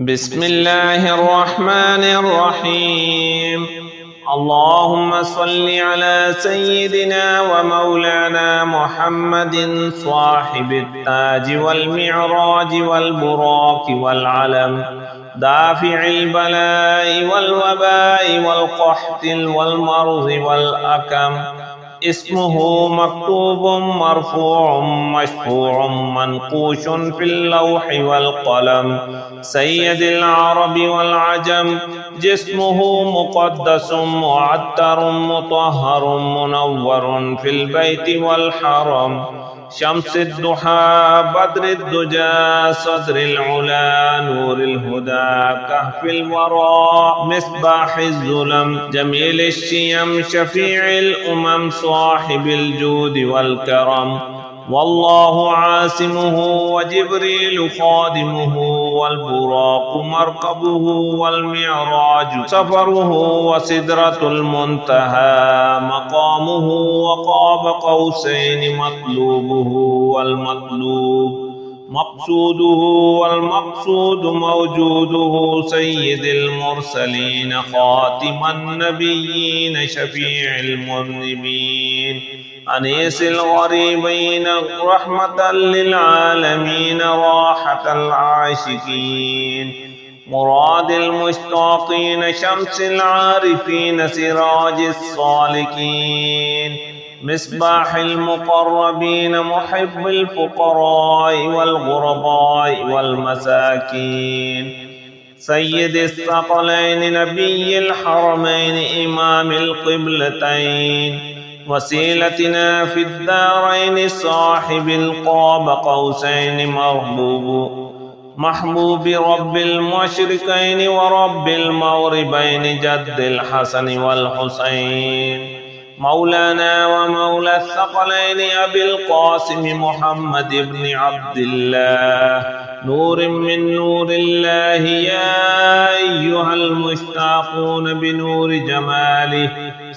بسم الله الرحمن الرحيم. اللهم صل على سيدنا ومولانا محمد صاحب التاج والمعراج والبراق والعلم، دافع البلاء والوباء والقحط والمرض والأكم. اسمه مكتوب مرفوع مشفوع منقوش في اللوح والقلم، سيد العرب والعجم. جسمه مقدس معطر مطهر منور في البيت والحرم، شمس الضحى بدر الدجى صدر العلا نور الهدى كهف الورى مصباح الظلم، جميل الشيم شفيع الأمم صاحب الجود والكرم. والله عاصمه وجبريل خادمه، والبراق مركبه والمعراج سفره، وسدرة المنتهى مقامه، وقاب قوسين مطلوبه والمطلوب مقصوده، والمقصود موجوده. سيد المرسلين خاتم النبيين شفيع المذنبين، أنيس الغريبين رحمة للعالمين راحة العاشقين، مراد المشتاقين شمس العارفين سراج الصالكين، مصباح المقربين محب الفقراء والغرباء والمساكين، سيد الثقلين نبي الحرمين إمام القبلتين، وسيلتنا في الدارين صاحب القاب قوسين محبوب رب المشرقين ورب المغربين جد الحسن والحسين، مولانا ومولى الثقلين أبي القاسم محمد بن عبد الله، نور من نور الله. يا أيها المشتاقون بنور جماله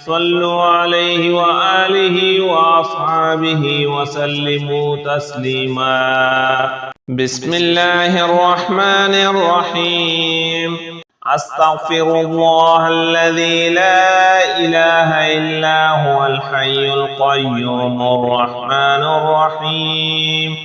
صلوا عليه وآله وأصحابه وسلموا تسليما. بسم الله الرحمن الرحيم. أستغفر الله الذي لا إله إلا هو الحي القيوم الرحمن الرحيم،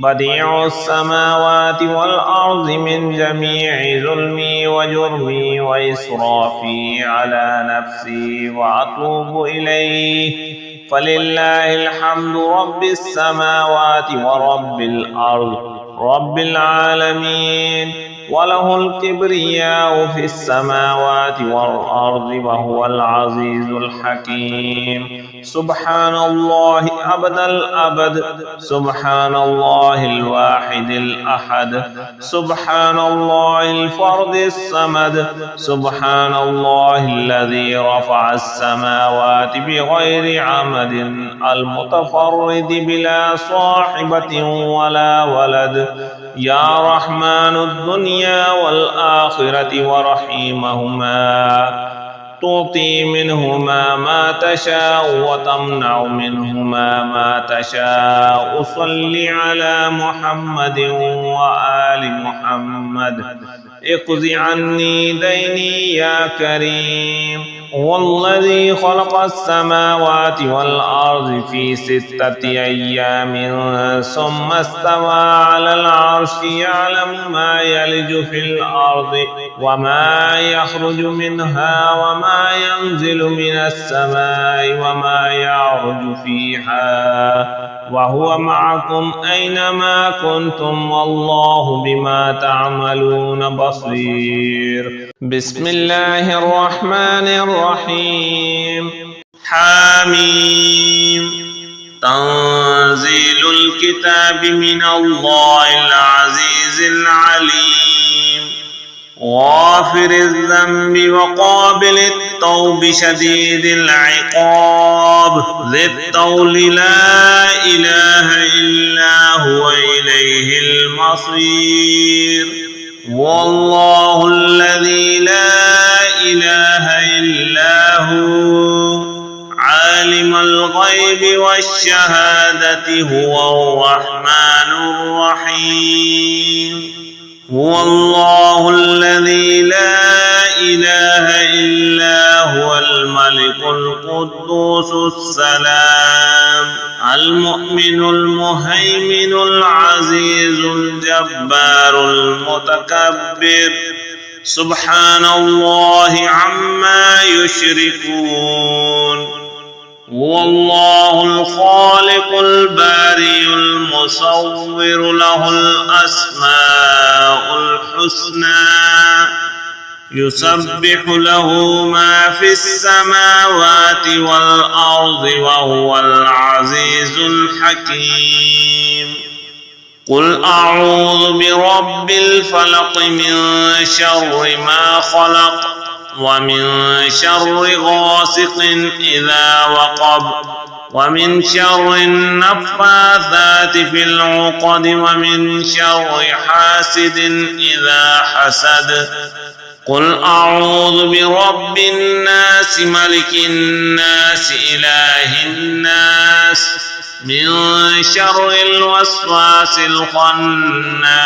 بديع السماوات والأرض من جميع ظلمي وجرمي وإسرافي على نفسي وأتوب إليه. فلله الحمد رب السماوات ورب الأرض رب العالمين، وله الكبرياء في السماوات والأرض وهو العزيز الحكيم. سبحان الله أبد الأبد، سبحان الله الواحد الأحد، سبحان الله الفرد الصمد، سبحان الله الذي رفع السماوات بغير عمد المتفرد بلا صاحبة ولا ولد. يا رحمن الدنيا والآخرة ورحيمهما، تعطي منهما ما تشاء وتمنع منهما ما تشاء. صل على محمد وآل محمد. اقض عني ديني يا كريم. هو الذي خلق السماوات والأرض في 6 أيام ثم استوى على العرش، يعلم ما يلج في الأرض وما يخرج منها وما ينزل من السماء وما يعرج فيها، وهو معكم أينما كنتم والله بما تعملون بصير. بسم الله الرحمن الرحيم. حاميم. تنزيل الكتاب من الله العزيز العليم، غافر الذنب وقابل التوب شديد العقاب، ذي الطول لا إله إلا هو إليه المصير. والله الذي لا إله إلا هو عالم الغيب والشهادة هو الرحمن الرحيم. هو الله الذي لا إله إلا هو الملك القدوس السلام المؤمن المهيمن العزيز الجبار المتكبر سبحان الله عما يشركون هو الله الخالق البارئ المصور له الأسماء الحسنى يسبح له ما في السماوات والأرض وهو العزيز الحكيم قل أعوذ برب الفلق من شر ما خلق ومن شر غاسق إذا وقب ومن شر النفاثات في العقد ومن شر حاسد إذا حسد قل أعوذ برب الناس ملك الناس إله الناس من شر الوسواس الخناس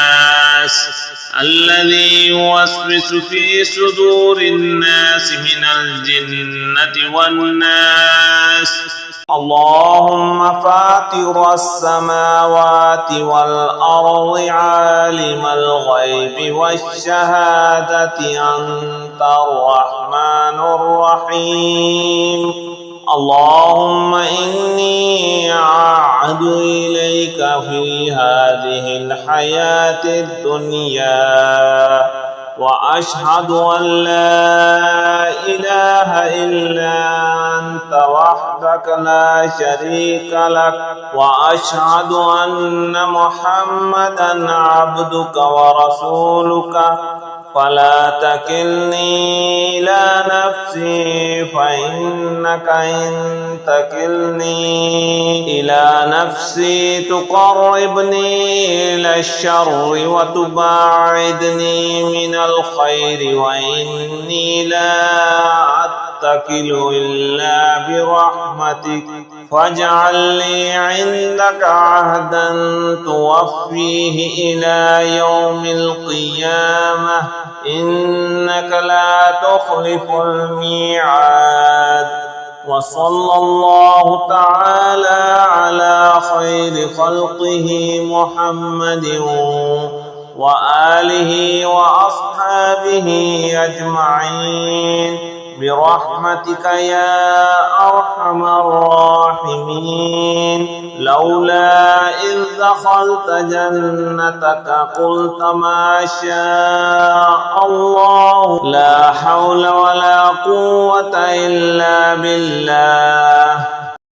الذي يوسوس في صدور الناس من الجنة والناس اللهم فاطر السماوات والأرض عالم الغيب والشهادة أنت الرحمن الرحيم اللهم إني أعهد إليك في هذه الحياة الدنيا وأشهد أن لا إله إلا أنت وحدك لا شريك لك وأشهد أن محمدا عبدك ورسولك فلا تكلني إلى نفسي فإنك إن تكلني إلى نفسي تقربني إلى الشر وتباعدني من الخير وإني لا أتكل إلا برحمتك فاجعل لي عندك عهدا توفيه إلى يوم القيامة إنك لا تخلف الميعاد وصلى الله تعالى على خير خلقه محمد وآله وأصحابه أجمعين برحمتك يا أرحم الراحمين لولا إذ دخلت جنتك قلت ما شاء الله لا حول ولا قوة إلا بالله